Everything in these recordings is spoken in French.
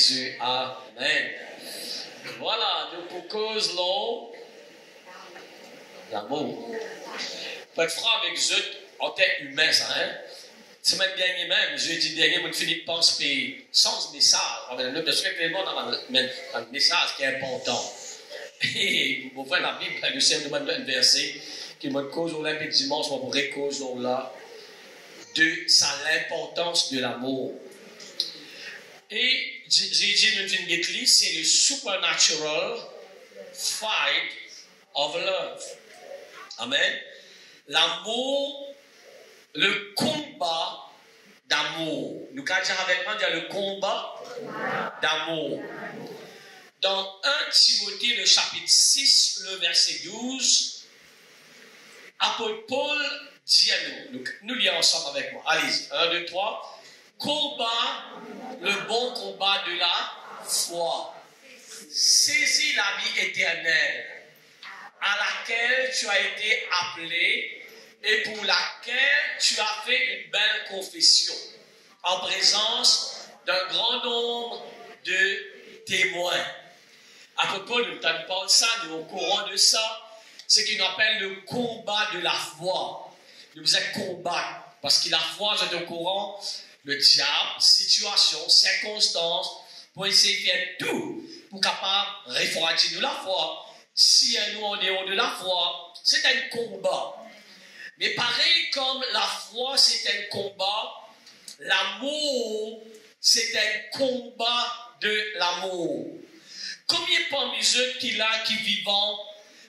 Jésus. Amen. Voilà, nous cause l'amour. Pour être franc avec eux, en tant qu'humain, ça, hein? Semaine dernière même, jeudi dernier, je finis de penser sans message. Je suis vraiment dans un message qui est important. Et vous voyez la Bible, le Seigneur demande un verset qui me cause olympique dimanche, on pourrait cause là, de l'importance de l'amour. Et j'ai dit dans une église, c'est le supernatural fight of love. Amen. L'amour, le combat d'amour. Nous allons dire avec moi, le combat d'amour. Dans 1 Timothée, le chapitre 6, le verset 12, apôtre Paul dit à nous, nous lisons ensemble avec moi. Allez-y, 1, 2, 3. Combat, le bon combat de la foi. Saisis la vie éternelle à laquelle tu as été appelé et pour laquelle tu as fait une belle confession en présence d'un grand nombre de témoins. Apôtre Paul nous parle ça, nous au courant de ça, ce qu'il appelle le combat de la foi. Nous faisons combattre parce que la foi, vous êtes au courant, le diable, situation, circonstances, pour essayer de faire tout pour capable de refroidir nous la foi. Si nous en dehors de la foi, c'est un combat. Mais pareil comme la foi, c'est un combat, l'amour, c'est un combat de l'amour. Combien parmi eux qui vivent,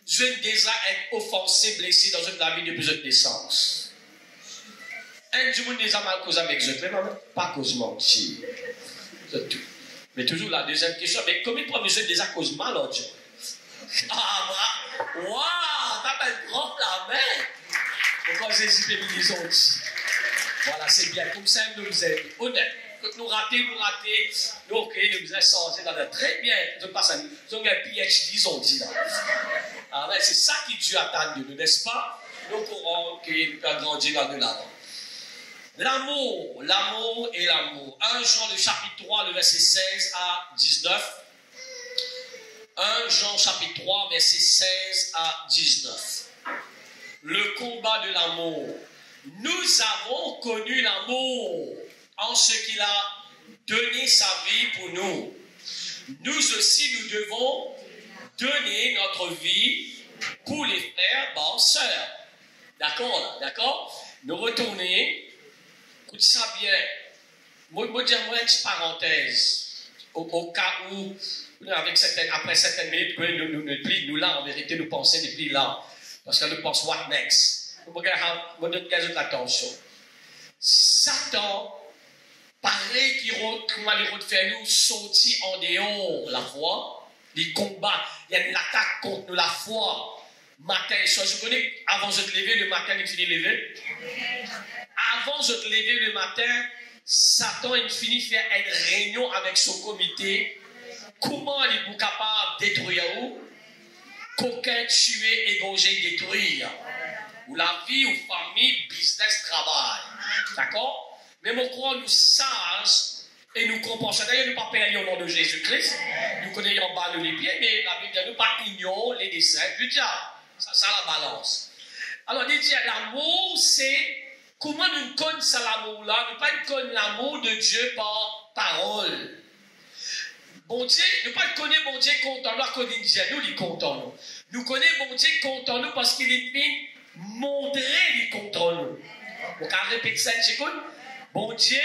je déjà être offensés, blessés dans une vie depuis notre naissance? Un du monde déjà mal causé avec eux, pas cause mentir. C'est tout. Mais toujours la deuxième question, mais combien parmi eux déjà cause mal en Dieu? Ah, waouh, t'as un grand la main. Pourquoi Jésus peut nous dire aussi? Voilà, c'est bien. Comme ça, nous vous êtes honnêtes. Nous rater, nous ok, nous vous êtes changés là. Très bien. Nous passons, nous avons un PhD, ils ont dit là. Alors, c'est ça qui Dieu attend de nous, n'est-ce pas? Nous pourrons grandir là-dedans. L'amour et l'amour. 1 Jean, le chapitre 3, le verset 16 à 19. 1 Jean, chapitre 3, verset 16 à 19. Le combat de l'amour. Nous avons connu l'amour en ce qu'il a donné sa vie pour nous. Nous aussi, nous devons donner notre vie pour les frères, bonnes sœurs. D'accord, d'accord? Nous retourner. Écoute ça bien. Moi, dire une petite parenthèse. Au cas où, après certaines minutes, nous là, en vérité, nous pensons depuis là. Parce que nous pensons, what next? Nous regardons l'attention. Satan, pareil qu'il va faire nous sortir en dehors la foi, les combats, il y a une attaque contre nous, la foi. Matin et soir, je connais, avant de te lever le matin, il finit de lever. Avant de te lever le matin, Satan il finit de faire une réunion avec son comité. Comment il est capable de détruire où? Qu'aucun tuer, égorger, détruire. Ou la vie, ou famille, business, travail. D'accord? Mais mon croix nous sages et nous compensons. D'ailleurs, nous ne pas payer au nom de Jésus-Christ. Nous connaissons bas les pieds, mais la Bible dit nous pas ignorer les desseins du diable. Ça la balance. Alors, il dit l'amour, c'est comment nous connaissons l'amour-là. Nous ne pas connaissons l'amour de Dieu par parole. Bon Dieu, nous pas connaissons bon Dieu content nous à cause de Dieu, nous les comptons nous. Nous connaissons bon Dieu content nous parce qu'il est venu montrer les content nous. On peut répéter ça, bon Dieu,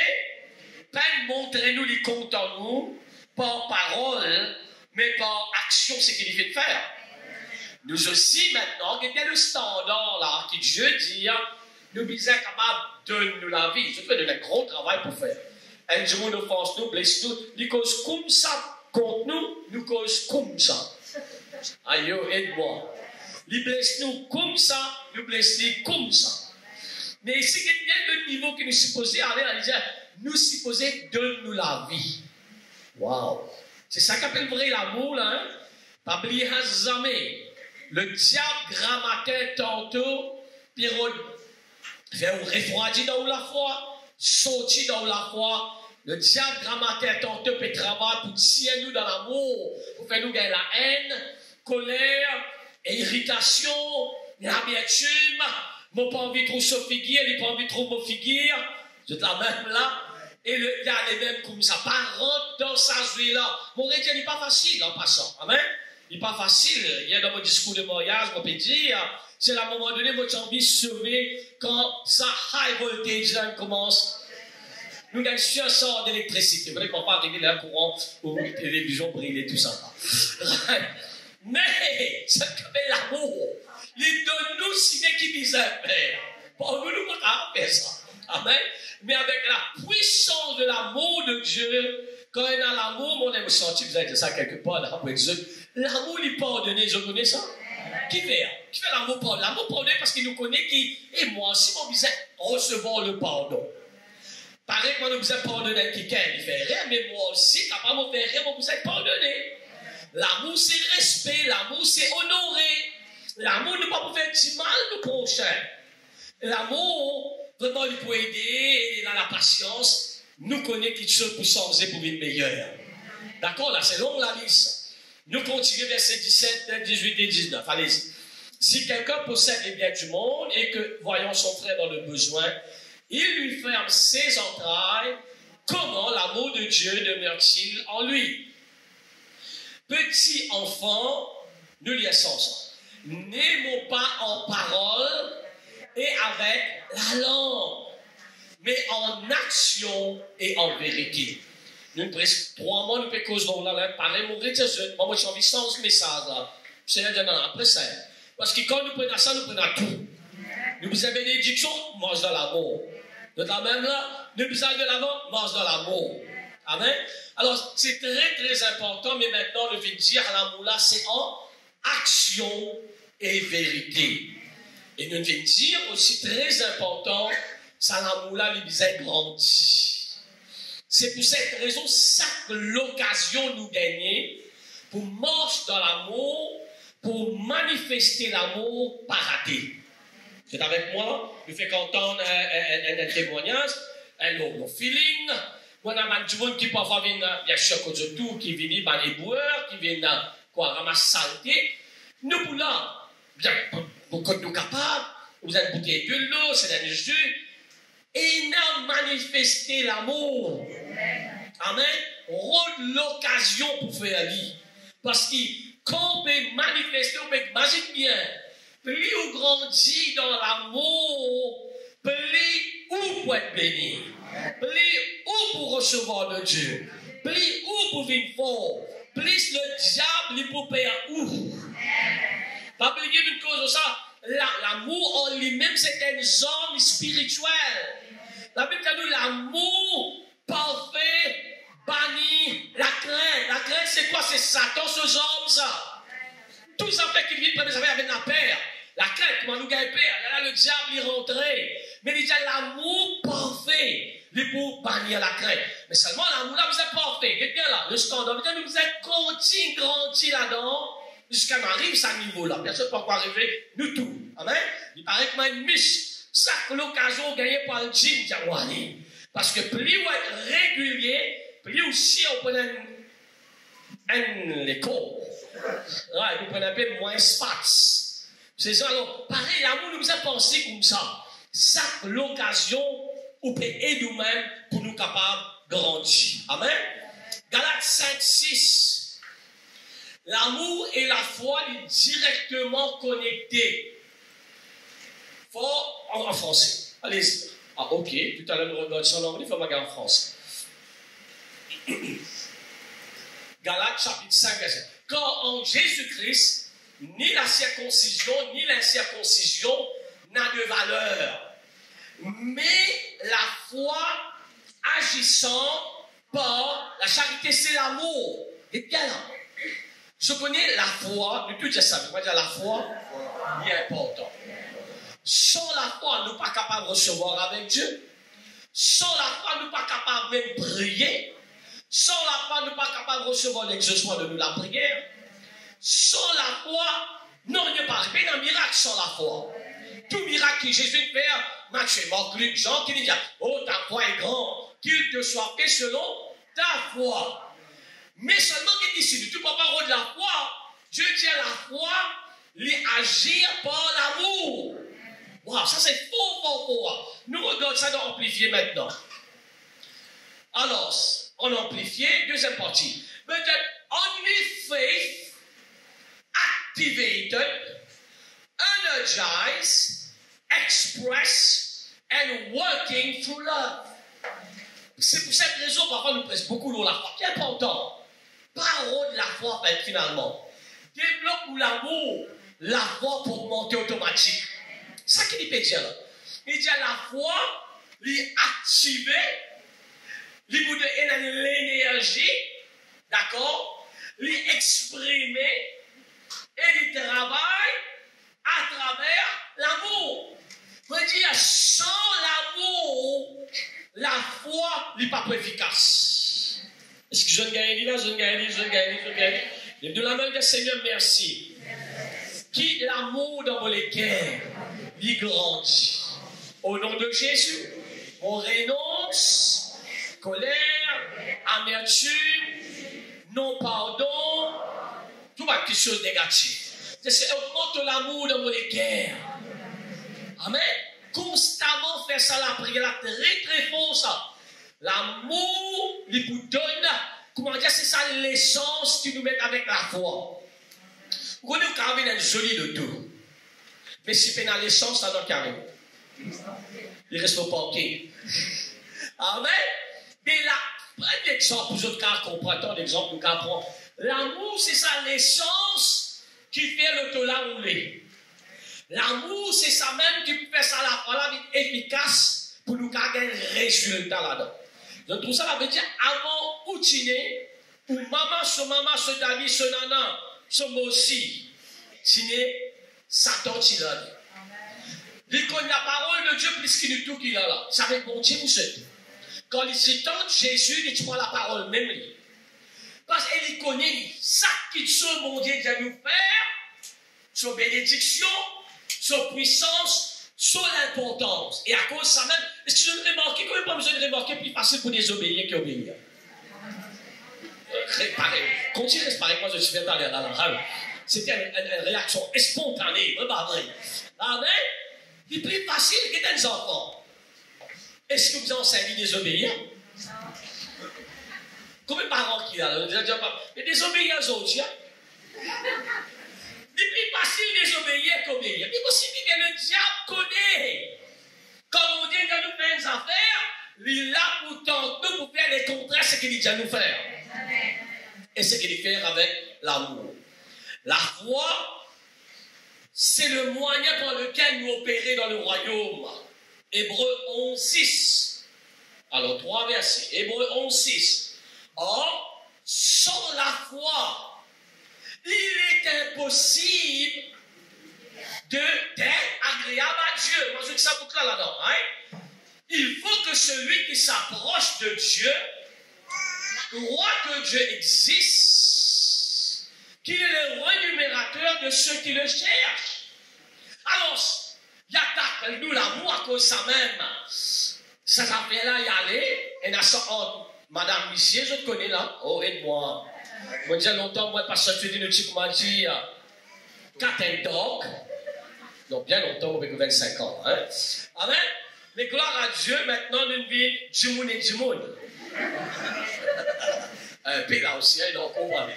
pas montrer nous les content nous par parole, mais par action, c'est ce qu'il fait de faire. Nous aussi maintenant, il y a le standard là qui Dieu dit, nous sommes capables de nous la vie. Je fais de un gros travail pour faire. Un jour nous offense nous, blesse nous, il cause comme ça contre nous, nous cause comme ça. Aïe, aide-moi. Il blesse nous comme ça, nous blesse nous comme ça. Mais ici, il y a le niveau que nous supposons aller à dire, nous supposons donner nous la vie. Waouh! C'est ça qu'appelle vrai l'amour, là, hein? Pas oublier jamais. Le diable grammateur tantôt, puis fait refroidir dans la foi, sortir dans la foi, Le diable grammaire tantôt peut travailler pour tirer nous dans l'amour, pour faire nous gagner la haine, colère, irritation, l'amertume. Moi, pas envie de trop se figuer, il pas envie de trop me figuer. C'est la même là. Et il y a les mêmes comme ça. Pas rentre dans sa vie là. Mon rédition n'est pas facile en passant. Amen. Il n'est pas facile. Il y a dans mon discours de mariage, on peut dire, c'est à un moment donné, votre envie de sauver quand ça high voltage là commence. Nous avons un sort d'électricité. Vous ne pouvez pas régler le courant ou les télévisions briller, tout ça. Mais, c'est comme l'amour. Il donne nous si bien qu'il disait, Père. Pour nous, nous ne pouvons pas faire ça. Amen. Mais avec la puissance de l'amour de Dieu, quand on a l'amour, on aime sentir, vous avez dit ça quelque part, après Dieu. L'amour, il pardonne, je connais ça. Qui fait l'amour pardonne? L'amour pardonne parce qu'il nous connaît qui, et moi, si mon visage recevoir le pardon. Pareil, quand nous vous pardonner quelqu'un, il fait rien, mais moi aussi, quand pas me faire rien, vous êtes pardonné. L'amour, c'est respect, l'amour, c'est honorer. L'amour ne peut pas faire du mal au prochain. L'amour, vraiment, il peut aider, il a la patience. Nous connaissons quelque chose pour changer pour une meilleure. D'accord, là, c'est long la liste. Nous continuons verset 17, 18 et 19. Allez-y. Si quelqu'un possède les biens du monde et que, voyant son frère dans le besoin, il lui ferme ses entrailles, comment l'amour de Dieu demeure-t-il en lui? Petit enfant, nous liaisons. N'aimons pas en parole et avec la langue, mais en action et en vérité. Nous presque 3 mois, nous pouvons causer là, parler, mon Dieu, moi, j'ai envie de changer ce message là. C'est après ça. Parce que quand nous prenons ça, nous prenons tout. Nous avons une bénédiction, mange dans l'amour. De la même là, nous avons de l'avant, mange dans l'amour. Amen. Alors, c'est très, très important, mais maintenant, le fait de dire l'amour là, c'est en action et vérité. Et nous devons dire aussi très important, ça l'amour là, il a grandi. C'est pour cette raison, chaque l'occasion nous gagner pour marcher dans l'amour, pour manifester l'amour, pas rater. C'est avec moi, je fais entendre un témoignage, un feeling. On a du monde qui parfois vient, bien sûr, que tout, qui vient dans les boueurs, qui vient ramasser saleté. Nous, pour là, bien, beaucoup de nous capables, vous avez bouteille de l'eau, c'est un jus, et il a manifesté l'amour. Amen. Rôde l'occasion pour faire vie. Parce que quand on peut manifester, on peut imaginer bien, plus on grandit dans l'amour, plus on peut être béni. Plus on peut recevoir de Dieu. Plus on peut vivre fort. Plus le diable il peut payer où. Pas oublier une cause de ça. L'amour en lui-même, c'est un homme spirituel. La Bible dit l'amour parfait bannit la crainte. La crainte, c'est quoi? C'est Satan, ce homme, ça. Tout ça fait qu'il vient de prendre avec la paix. La crainte, comment nous gagne paix? Là, le diable est rentré. Mais il dit l'amour parfait, il pour bannir la crainte. Mais seulement l'amour là, vous êtes parfait. Quelqu'un là, le scandale, vous êtes grandi là-dedans. Jusqu'à arrive à ce niveau-là. Bien sûr, pas encore arriver, nous tout. Amen. Il paraît que moi, une miche. Chaque l'occasion gagnée par le djinn, Diawani. Parce que plus on est régulier, plus aussi on prend l'école. Ouais, nous prenons un peu moins espace. C'est ça, alors, pareil, l'amour nous a pensé comme ça. Chaque l'occasion, on peut aider nous-mêmes pour nous capables de grandir. Amen. Galates 5, 6. L'amour et la foi sont directement connectés. Fort en français. Allez-y. Ah, ok. Tout à l'heure, nous regardons son anglais, il faut regarder en français. Galates chapitre 5, verset. Car en Jésus-Christ, ni la circoncision, ni l'incirconcision n'a de valeur. Mais la foi agissant par la charité, c'est l'amour. Et bien là. Je connais la foi, nous tous ça, dire la foi, il est important. Sans la foi, nous ne sommes pas capables de recevoir avec Dieu. Sans la foi, nous ne sommes pas capables même de prier. Sans la foi, nous ne sommes pas capables de recevoir l'exaucement de nous la prière. Sans la foi, non, il n'y a pas un miracle sans la foi. Tout miracle que Jésus fait, Matthieu, Marc, Luc, Jean, qui dit, oh, ta foi est grande. qu'il te soit fait selon ta foi. Mais seulement qu'il dit, si tu parles de la foi, Dieu dit à la foi, agir par l'amour. Wow, ça c'est faux. Nous regardons ça dans Amplifié maintenant. Alors, en Amplifié, deuxième partie. But that only faith activated, energized, expressed, and working through love. C'est pour cette raison, parfois, nous presse beaucoup sur la foi. Qui est important? Parole de la foi, finalement. Développe l'amour, la foi pour monter automatique. C'est ça qu'il peut dire là. Il dit à la foi, l'activer, lui donner l'énergie, d'accord, lui exprimer et lui travailler à travers l'amour. Je veux dire, sans l'amour, la foi n'est pas efficace. Est-ce que je ne gagne là, je ne gagne. De la main du Seigneur, merci. Qui l'amour dans vos cœurs, lui grandit. Au nom de Jésus, on renonce, colère, amertume, non-pardon, tout quelque chose de négatif. C'est augmente l'amour dans vos cœurs. Amen. Constamment faire ça, la prière, la très fort ça. L'amour, il vous donne, comment dire, c'est ça l'essence qui nous met avec la foi. Vous connaissez quand même une jolie de tout. Mais si vous avez l'essence, ça n'a carré. Il reste au parquet. Amen. Mais là, prenez l'exemple, vous autres cas comprenez l'exemple, nous comprenons. L'amour, c'est ça l'essence qui fait l'autola rouler. L'amour, c'est ça même qui fait ça la vie efficace pour nous gagner un résultat là-dedans. Donc tout ça, ça veut dire avant ou tiner, ou maman, ce David, ce nana, ce moi aussi, tiner, Satan tiner. Il connaît la parole de Dieu plus qu'il nous tout qu'il a là. Ça veut bon Dieu, monsieur. Quand il s'étend, Jésus, il prend la parole même. Parce qu'il connaît ça qu'il soit bon Dieu de nous faire, sa bénédiction, sa puissance, son importance. Et à cause de ça même, est-ce que je ne remarque, quand même pas besoin de remarquer, plus facile pour désobéir qu'obéir. Continue à réparer, moi je suis fait aller dans la rame. C'était une réaction spontanée, pas vrai. Amen. C'est plus facile que des enfants. Est-ce que vous enseignez à désobéir? Combien de parents qui a? Mais désobéir aux autres, c'est plus facile de désobéir qu'obéir. C'est possible que le diable connaît. Comme on dit de nous faire des affaires, il est là pour tenter pour faire les contraires ce qu'il dit à nous faire. Et ce qu'il fait avec l'amour. La foi, c'est le moyen par lequel nous opérons dans le royaume. Hébreux 11:6. Alors, 3 versets. Hébreux 11:6. Or, sans la foi, il est impossible d'être agréable à Dieu. Moi, je dis ça pour toi là-dedans. Hein? Il faut que celui qui s'approche de Dieu croit que Dieu existe, qu'il est le rémunérateur de ceux qui le cherchent. Alors, il attaque nous l'amour à cause de ça même. Ça fait là y aller, et dans ça, Madame Missier, je te connais là. Oh, aide-moi. Moi, déjà longtemps, moi, parce que tu dis, le type m'a dit, cat and dog. Donc, bien longtemps, avec 25 ans. Hein? Amen. Mais gloire à Dieu, maintenant, nous vivons Djimoun et Djimoun. Puis là aussi, donc, on va.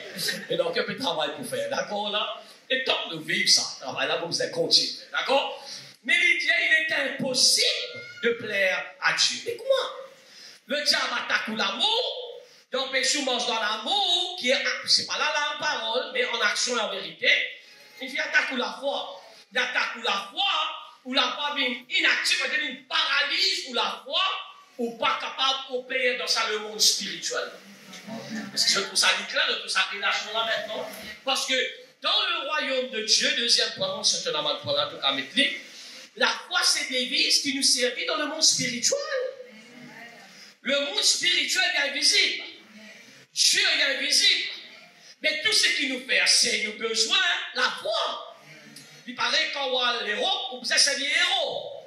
Et donc, un peu de travail pour faire. D'accord, là? Et tant que nous vivons ça, travail là, vous allez continuer. D'accord? Mais il est impossible de plaire à Dieu. Et comment? Le diable attaque l'amour, donc Péchou mange dans l'amour, qui est, c'est pas là en parole, mais en action et en vérité. Il fait attaque la foi. Il attaque la foi, ou la foi vient inactive, il paralyse ou la foi, ou pas capable d'opérer dans ça le monde spirituel. Est-ce que je trouve ça clair de toute sa relation là maintenant? Parce que dans le royaume de Dieu, deuxième point, c'est un amant de programme à mettre, la foi c'est des vices qui nous servent dans le monde spirituel. Le monde spirituel est invisible. Dieu est invisible. Mais tout ce qui nous fait, c'est nous besoin la foi. Il paraît qu'on voit l'héros, on vous a servi héros.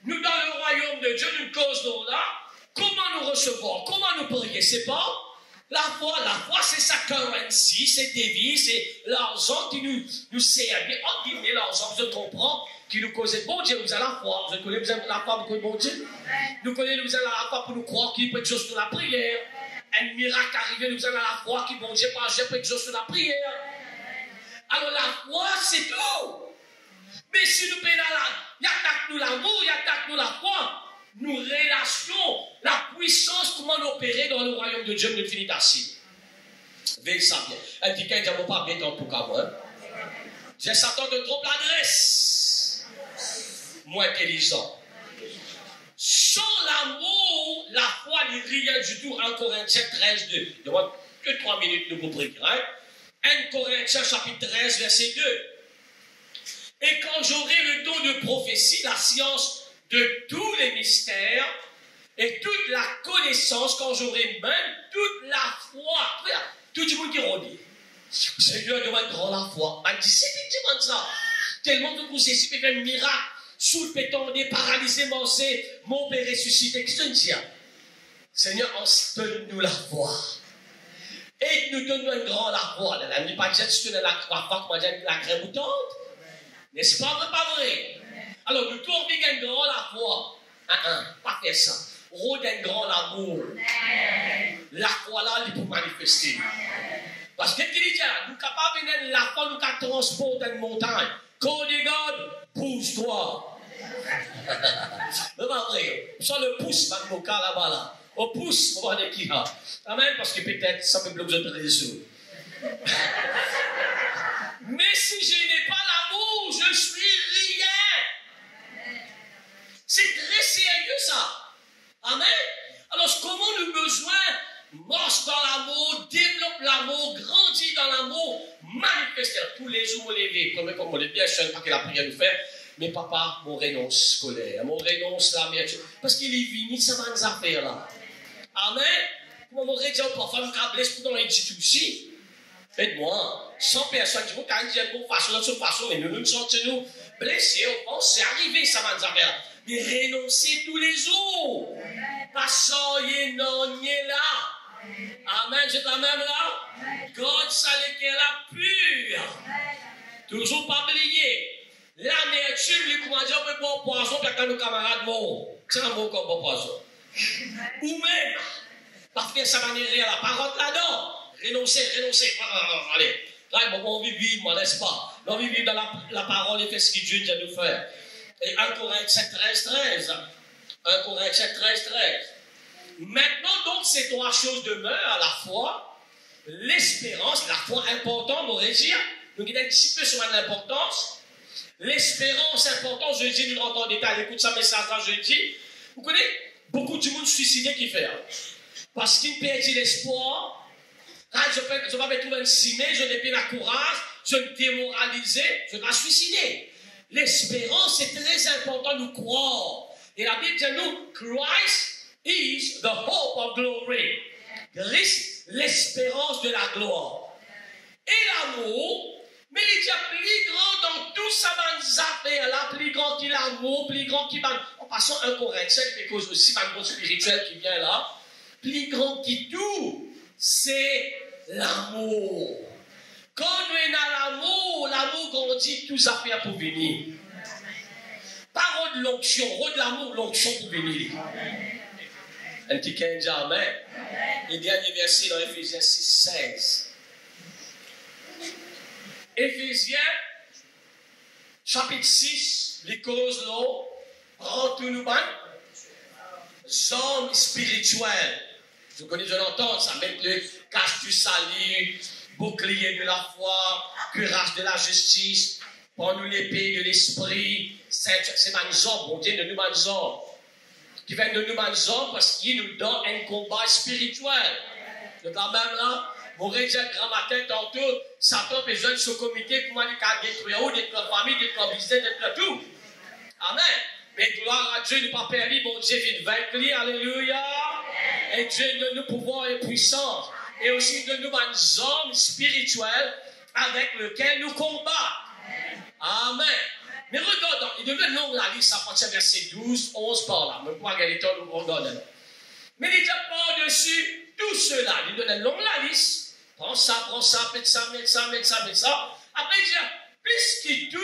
Nous, dans le royaume de Dieu, nous causons là, comment nous recevoir, comment nous prier, c'est pas la foi, c'est sa currency, c'est devise, c'est l'argent qui nous sert. En guillemets, l'argent, je comprends, qui nous causait bon Dieu, nous avons la foi. Vous connaissez, vous avez la foi pour bon Dieu. Nous connaissons, nous avons la foi pour nous croire qu'il peut être juste sur la prière. Un miracle arrivé, nous avons la foi qui bon Dieu peut agir pour être juste sur la prière. Alors la foi, c'est tout. Mais si nous payons il y a nous l'amour, il y a nous la foi. Nous relations, la puissance, comment nous opérer dans le royaume de Dieu, nous finit assis. Veille ça bien. Elle dit qu'elle ne pas bien dans tout cas, moi. J'ai Satan de trop l'adresse. Moi intelligent. Sans l'amour, la foi n'est rien du tout. 1 Corinthiens 13, 2. Il y a que 3 minutes de vous prier. 1 Corinthiens chapitre 13, verset 2. Et quand j'aurai le don de prophétie, la science de tous les mystères et toute la connaissance, quand j'aurai même toute la foi, tout le monde qui redit. Seigneur, demande grand la foi. On dit, c'est effectivement ça. Tellement que vous essayez de faire un miracle, sous le péton, des paralysés, mon père ressuscité. Qu'est-ce que tu dis? Seigneur, donne-nous la foi. Et nous donnons un grand la foi. La nuit, pas que tu donnes la foi, comment dire, la crème moutante. N'est-ce pas vrai, pas vrai? Alors, nous tournons un grand la foi. Pas faire ça. Rôde un grand amour. La foi là, il peut manifester. Parce que qu'il dit, nous sommes capables de venir la foi, nous sommes transporter une montagne. Quand on dit, pousse-toi. C'est pas vrai. Soit le pouce, mon cas là-bas là. On pousse pour voir de qui là. Amen, parce que peut-être ça peut bloquer de réseau. Mais si je n'ai pas l'amour, je suis rien. C'est très sérieux ça. Amen. Alors comment nous besoin marche dans l'amour, développe l'amour, grandit dans l'amour, manifester tous les jours, lever, comme on est bien, je ne sais pas que la prière nous fait, mais papa, mon renonce scolaire, mon renonce la mère, parce qu'il est venu, ça va nous affaires là. Amen. Comment mon renonce, parfois, nous avons blessé pour dans l'institution. Faites-moi, 100 personnes qui vont dire de bonne façon, de toute façon, mais nous nous sentons blessés, on pense, c'est arrivé, ça va nous affaires. Mais renoncer tous les jours. Pas soyez non, ni là. Amen, c'est la même là. God, ça l'est qu'elle a pure. Toujours pas oublier. L'amertume, les commandants, on peut boire poison, puis quand nos camarades meurent. C'est un mot comme bon poison. Ou même, parce que ça va aller à la parole là-dedans. Renoncer. Allez. Là, on vit vivre, moi, n'est-ce pas? On vit vivre dans la parole et fait ce que Dieu vient nous faire. Et 1 Corinthiens 13. 1 Corinthiens 13. Maintenant, donc, ces trois choses demeurent à la fois l'espérance, la foi importante, on aurait dit. Nous avons un petit peu sur l'importance. L'espérance importante, je dis, nous rentrons en détail. Écoute ça, message là, je dis. Vous connaissez beaucoup de monde suicidé qui fait. Parce qu'il perd l'espoir. Je ne vais pas me trouver un cimé, je n'ai pas le courage, je me démoralise, je vais suicider. L'espérance, c'est très important de nous croire. Et la Bible dit nous, Christ is the hope of glory. Christ, l'espérance de la gloire. Et l'amour, mais il dit plus grand dans tout ça, dans affaires là, plus grand qu'il l'amour, plus grand qu'il va. En passant un Corinthien, quelque chose aussi, un gros spirituel qui vient là, plus grand qu'il tout, c'est l'amour. Quand nous avons l'amour grandit, tout ça fait pour venir. Parole de l'onction, rôle de l'amour, l'onction pour venir. Un petit dit amen. Le dernier verset dans Éphésiens 6, 16. Éphésiens, chapitre 6, les causes l'eau, prend tout nous ban. Hommes spirituels. Vous connaissez, je l'entends, ça met le cache du salut, bouclier de la foi, courage de la justice, prends-nous l'épée de l'esprit. C'est Manzor, mon Dieu, de nous Manzor. Qui vient de nous Manzor parce qu'il nous donne un combat spirituel. De quand même là, vous rédiger le grand matin tantôt, Satan peut jouer sur le comité, comment il a détruire où, détruire la famille, détruire le business, détruire tout. Amen. Mais gloire à Dieu, nous pas permis, mon Dieu, vient vaincre, alléluia. Et Dieu donne nous pouvoir et puissance. Et aussi donne nous un homme spirituel avec lequel nous combattons. Amen. Mais regarde, il devait long la liste à partir du verset 12, 11 par là. Mais pour regarder le temps, nous regardons. Mais il dit par-dessus tout cela. Il donne une longue la liste. Prends ça, mets ça, mets ça, mets ça, mets ça. Après, il dit, puisqu'il tout,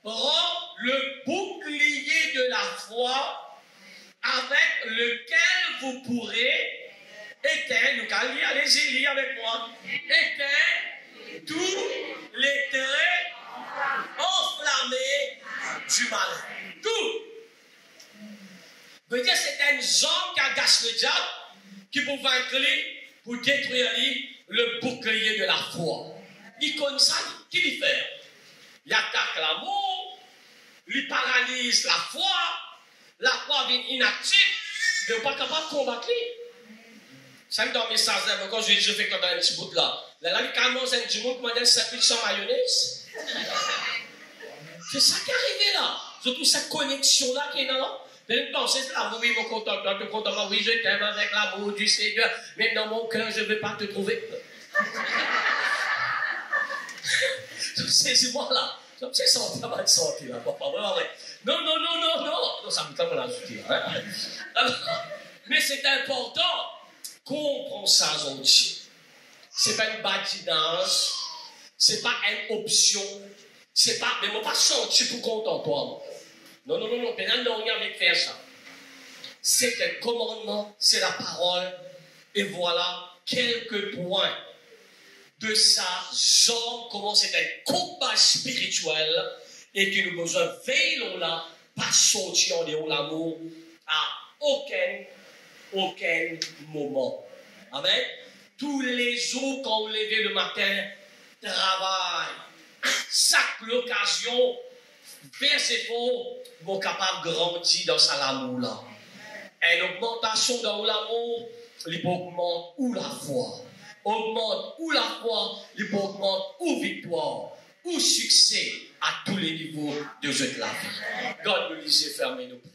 prends le bouclier de la foi avec lequel vous pourrez éteindre, allez-y, lis avec moi, éteindre tous les traits enflammés du malin. Tout. Veut dire c'est une zone qui agace le diable, qui peut vaincre lui, pour détruire lui, le bouclier de la foi. Il connaît ça, qui lui fait? Il attaque l'amour, il paralyse la foi devient inactive, il n'est pas capable de combattre lui. Ça me donne un message, quand je fais comme un petit bout là. Là, il commence un petit bout qui m'a dit 700 mayonnaise. C'est ça qui est arrivé là. Surtout cette connexion-là qui est là. Non, c'est là, oui, mon content, oui, je t'aime avec l'amour du Seigneur, mais dans mon cœur, je ne veux pas te trouver. C'est moi là. C'est senti, ça va être sorti là, papa. Non, ça me tente la suite là. Mais c'est important qu'on prend ça en Dieu. Ce n'est pas une badinage, ce n'est pas une option, c'est pas, mais moi pas sorti pour content toi. Non, maintenant, non, rien avec faire ça. C'est un commandement, c'est la parole. Et voilà quelques points de ça, genre comment c'est un combat spirituel et que nous besoin veillons là, pas sortir en dehors l'amour à aucun moment. Amen. Tous les jours, quand vous levez le matin, travail. Chaque l'occasion, faire ses efforts, vous êtes capable de grandir dans sa l'amour là. Une augmentation dans l'amour, il augmente ou la foi. Augmente ou la foi, il augmente ou victoire, ou succès à tous les niveaux de cette la vie. God nous lisez, fermez nos prières.